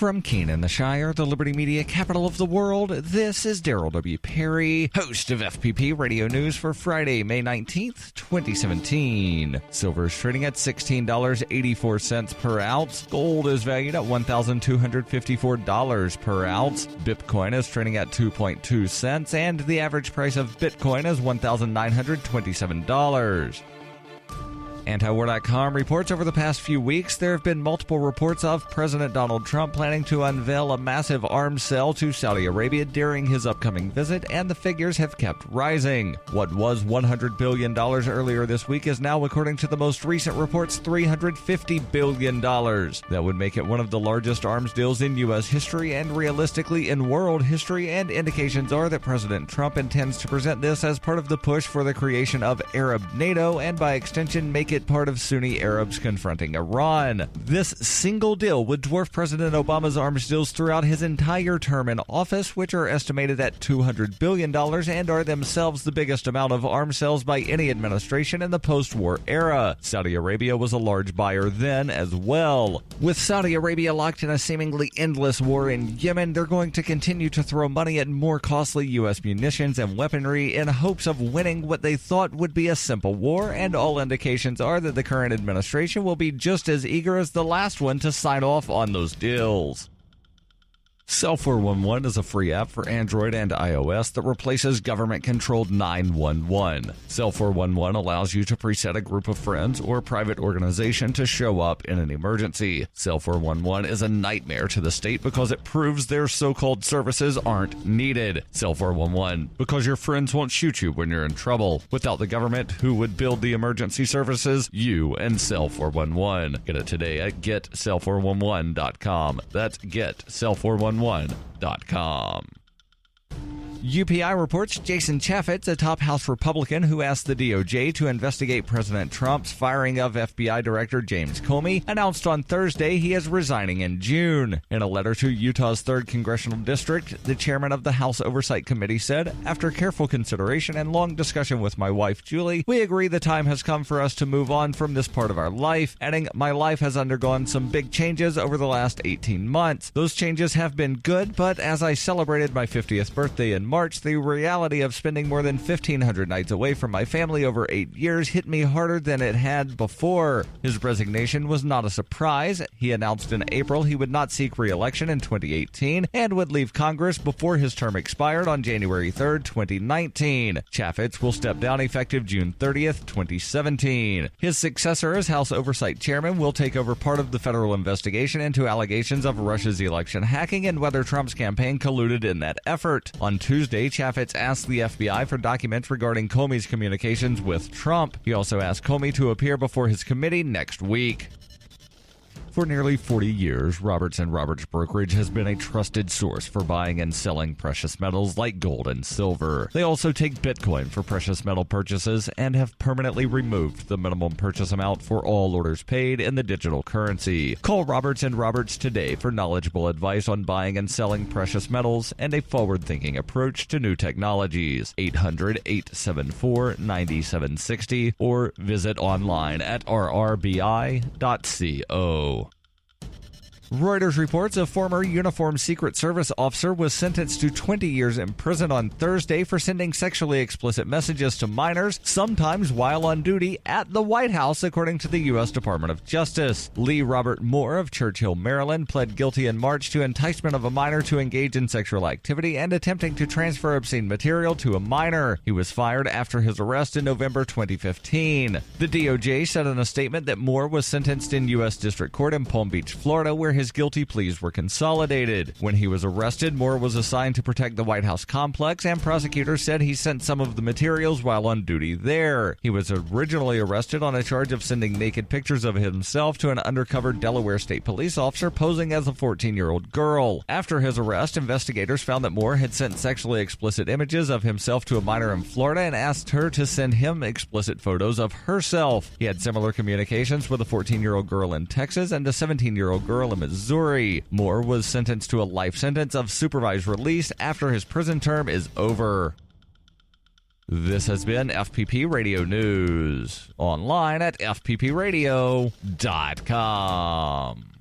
From Keene in the Shire, the Liberty Media capital of the world, this is Darrell W. Perry, host of FPP Radio News for Friday, May 19th, 2017. Silver is trading at $16.84 per ounce. Gold is valued at $1,254 per ounce. Bitcoin is trading at 2.2 cents, and the average price of Bitcoin is $1,927. AntiWar DICOM reports over the past few weeks there have been multiple reports of President Donald Trump planning to unveil a massive arms sale to Saudi Arabia during his upcoming visit, and the figures have kept rising. What was $100 billion earlier this week is now, according to the most recent reports, $350 billion. That would make it one of the largest arms deals in U.S. history and realistically in world history, and indications are that President Trump intends to present this as part of the push for the creation of Arab NATO, and by extension make it part of Sunni Arabs confronting Iran. This single deal would dwarf President Obama's arms deals throughout his entire term in office, which are estimated at $200 billion and are themselves the biggest amount of arms sales by any administration in the post-war era. Saudi Arabia was a large buyer then as well. With Saudi Arabia locked in a seemingly endless war in Yemen, they're going to continue to throw money at more costly U.S. munitions and weaponry in hopes of winning what they thought would be a simple war, and all indications are that the current administration will be just as eager as the last one to sign off on those deals. Cell 411 is a free app for Android and iOS that replaces government-controlled 911. Cell 411 allows you to preset a group of friends or private organization to show up in an emergency. Cell 411 is a nightmare to the state because it proves their so-called services aren't needed. Cell 411, because your friends won't shoot you when you're in trouble. Without the government, who would build the emergency services? You and Cell 411. Get it today at getcell411.com. That's getcell411.com. UPI reports Jason Chaffetz, a top House Republican who asked the DOJ to investigate President Trump's firing of FBI Director James Comey, announced on Thursday he is resigning in June. In a letter to Utah's 3rd Congressional District, the chairman of the House Oversight Committee said, "After careful consideration and long discussion with my wife, Julie, we agree the time has come for us to move on from this part of our life," adding, "My life has undergone some big changes over the last 18 months. Those changes have been good, but as I celebrated my 50th birthday in March, the reality of spending more than 1,500 nights away from my family over 8 years hit me harder than it had before." His resignation was not a surprise. He announced in April he would not seek re-election in 2018 and would leave Congress before his term expired on January 3rd, 2019. Chaffetz will step down effective June 30th, 2017. His successor as House Oversight Chairman will take over part of the federal investigation into allegations of Russia's election hacking and whether Trump's campaign colluded in that effort. On Tuesday, Chaffetz asked the FBI for documents regarding Comey's communications with Trump. He also asked Comey to appear before his committee next week. For nearly 40 years, Roberts & Roberts Brokerage has been a trusted source for buying and selling precious metals like gold and silver. They also take Bitcoin for precious metal purchases and have permanently removed the minimum purchase amount for all orders paid in the digital currency. Call Roberts & Roberts today for knowledgeable advice on buying and selling precious metals and a forward-thinking approach to new technologies. 800-874-9760 or visit online at rrbi.co. Reuters reports a former uniformed Secret Service officer was sentenced to 20 years in prison on Thursday for sending sexually explicit messages to minors, sometimes while on duty at the White House, according to the U.S. Department of Justice. Lee Robert Moore of Churchill, Maryland, pled guilty in March to enticement of a minor to engage in sexual activity and attempting to transfer obscene material to a minor. He was fired after his arrest in November 2015. The DOJ said in a statement that Moore was sentenced in U.S. District Court in Palm Beach, Florida, where his guilty pleas were consolidated. When he was arrested, Moore was assigned to protect the White House complex, and prosecutors said he sent some of the materials while on duty there. He was originally arrested on a charge of sending naked pictures of himself to an undercover Delaware State Police officer posing as a 14-year-old girl. After his arrest, investigators found that Moore had sent sexually explicit images of himself to a minor in Florida and asked her to send him explicit photos of herself. He had similar communications with a 14-year-old girl in Texas and a 17-year-old girl in Missouri. Moore was sentenced to a life sentence of supervised release after his prison term is over. This has been FPP Radio News, online at fppradio.com.